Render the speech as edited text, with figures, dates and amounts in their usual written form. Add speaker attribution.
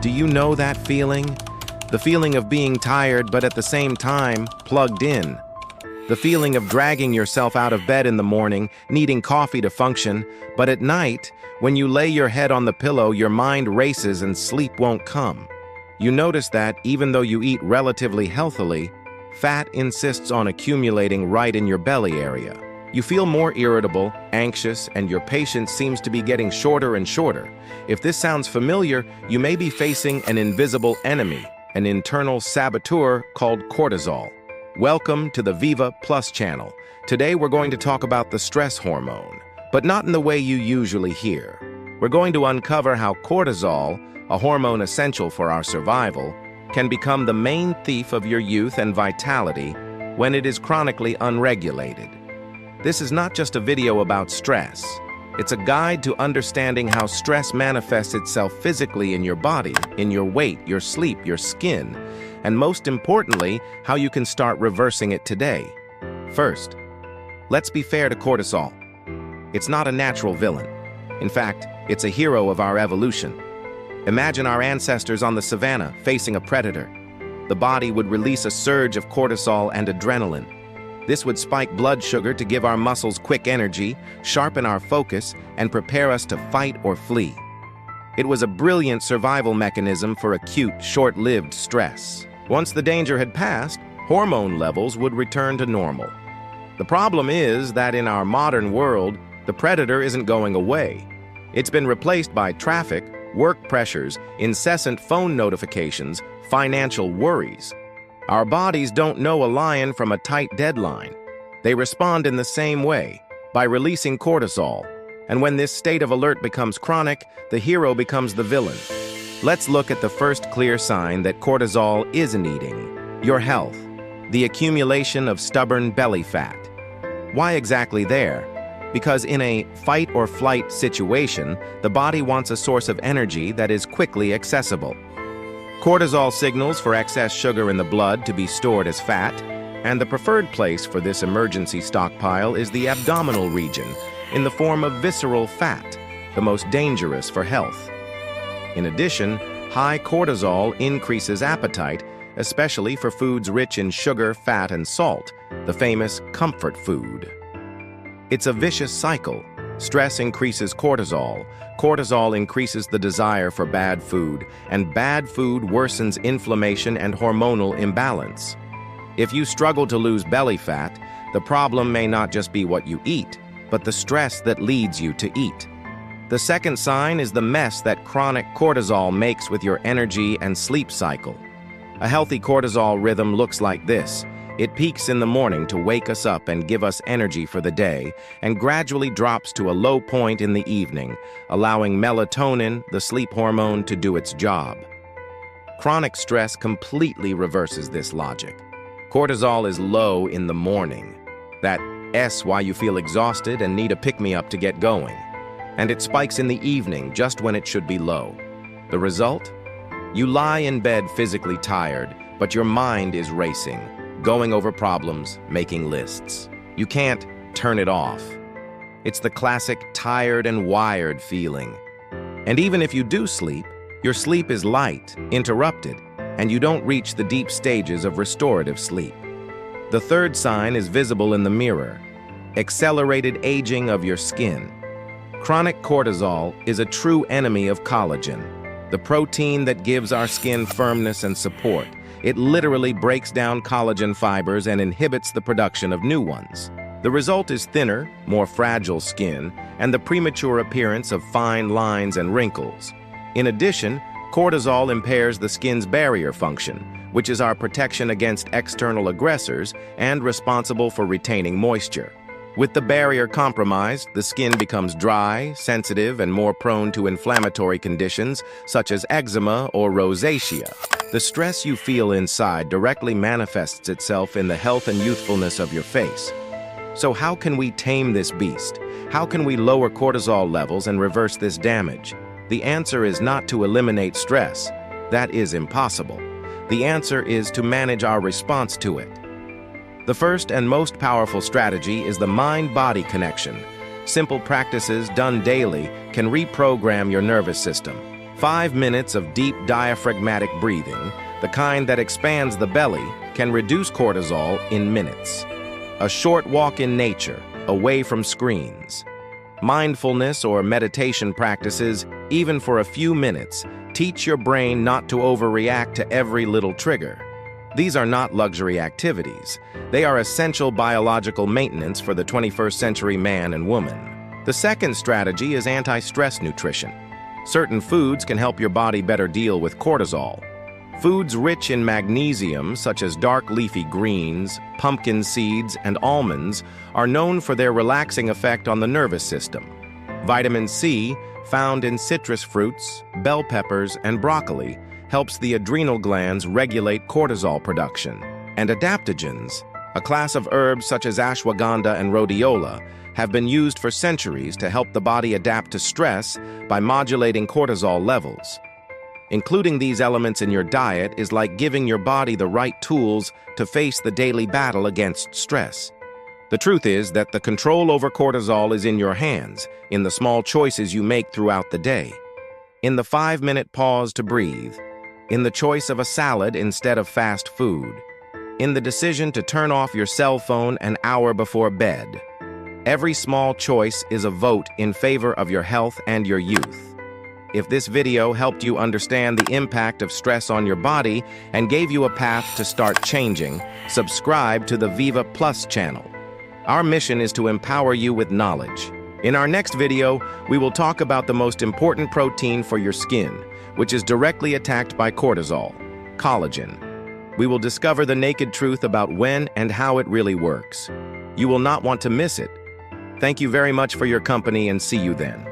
Speaker 1: Do you know that feeling? The feeling of being tired but at the same time plugged in. The feeling of dragging yourself out of bed in the morning, needing coffee to function, but at night, when you lay your head on the pillow, your mind races and sleep won't come. You notice that, even though you eat relatively healthily, fat insists on accumulating right in your belly area. You feel more irritable, anxious, and your patience seems to be getting shorter and shorter. If this sounds familiar, you may be facing an invisible enemy, an internal saboteur called cortisol. Welcome to the Viva Plus channel. Today we're going to talk about the stress hormone, but not in the way you usually hear. We're going to uncover how cortisol, a hormone essential for our survival, can become the main thief of your youth and vitality when it is chronically unregulated. This is not just a video about stress. It's a guide to understanding how stress manifests itself physically in your body, in your weight, your sleep, your skin, and most importantly, how you can start reversing it today. First, let's be fair to cortisol. It's not a natural villain. In fact, it's a hero of our evolution. Imagine our ancestors on the savannah facing a predator. The body would release a surge of cortisol and adrenaline. This would spike blood sugar to give our muscles quick energy, sharpen our focus, and prepare us to fight or flee. It was a brilliant survival mechanism for acute, short-lived stress. Once the danger had passed, hormone levels would return to normal. The problem is that in our modern world, the predator isn't going away. It's been replaced by traffic, work pressures, incessant phone notifications, financial worries. Our bodies don't know a lion from a tight deadline. They respond in the same way, by releasing cortisol. And when this state of alert becomes chronic, the hero becomes the villain. Let's look at the first clear sign that cortisol isn't eating: your health, the accumulation of stubborn belly fat. Why exactly there? Because in a fight or flight situation, the body wants a source of energy that is quickly accessible. Cortisol signals for excess sugar in the blood to be stored as fat, and the preferred place for this emergency stockpile is the abdominal region, in the form of visceral fat, the most dangerous for health. In addition, high cortisol increases appetite, especially for foods rich in sugar, fat, and salt, the famous comfort food. It's a vicious cycle. Stress increases cortisol, cortisol increases the desire for bad food, and bad food worsens inflammation and hormonal imbalance. If you struggle to lose belly fat, the problem may not just be what you eat, but the stress that leads you to eat. The second sign is the mess that chronic cortisol makes with your energy and sleep cycle. A healthy cortisol rhythm looks like this. It peaks in the morning to wake us up and give us energy for the day, and gradually drops to a low point in the evening, allowing melatonin, the sleep hormone, to do its job. Chronic stress completely reverses this logic. Cortisol is low in the morning. That's why you feel exhausted and need a pick-me-up to get going. And it spikes in the evening, just when it should be low. The result? You lie in bed physically tired, but your mind is racing, going over problems, making lists. You can't turn it off. It's the classic tired and wired feeling. And even if you do sleep, your sleep is light, interrupted, and you don't reach the deep stages of restorative sleep. The third sign is visible in the mirror: accelerated aging of your skin. Chronic cortisol is a true enemy of collagen, the protein that gives our skin firmness and support. It literally breaks down collagen fibers and inhibits the production of new ones. The result is thinner, more fragile skin, and the premature appearance of fine lines and wrinkles. In addition, cortisol impairs the skin's barrier function, which is our protection against external aggressors and responsible for retaining moisture. With the barrier compromised, the skin becomes dry, sensitive, and more prone to inflammatory conditions such as eczema or rosacea. The stress you feel inside directly manifests itself in the health and youthfulness of your face. So how can we tame this beast? How can we lower cortisol levels and reverse this damage? The answer is not to eliminate stress. That is impossible. The answer is to manage our response to it. The first and most powerful strategy is the mind-body connection. Simple practices done daily can reprogram your nervous system. 5 minutes of deep diaphragmatic breathing, the kind that expands the belly, can reduce cortisol in minutes. A short walk in nature, away from screens. Mindfulness or meditation practices, even for a few minutes, teach your brain not to overreact to every little trigger. These are not luxury activities. They are essential biological maintenance for the 21st century man and woman. The second strategy is anti-stress nutrition. Certain foods can help your body better deal with cortisol. Foods rich in magnesium, such as dark leafy greens, pumpkin seeds, and almonds, are known for their relaxing effect on the nervous system. Vitamin C, found in citrus fruits, bell peppers, and broccoli, helps the adrenal glands regulate cortisol production. And adaptogens, a class of herbs such as ashwagandha and rhodiola, have been used for centuries to help the body adapt to stress by modulating cortisol levels. Including these elements in your diet is like giving your body the right tools to face the daily battle against stress. The truth is that the control over cortisol is in your hands, in the small choices you make throughout the day. In the 5-minute pause to breathe, in the choice of a salad instead of fast food, in the decision to turn off your cell phone an hour before bed. Every small choice is a vote in favor of your health and your youth. If this video helped you understand the impact of stress on your body and gave you a path to start changing, subscribe to the Viva Plus channel. Our mission is to empower you with knowledge. In our next video, we will talk about the most important protein for your skin, which is directly attacked by cortisol, collagen. We will discover the naked truth about when and how it really works. You will not want to miss it. Thank you very much for your company and see you then.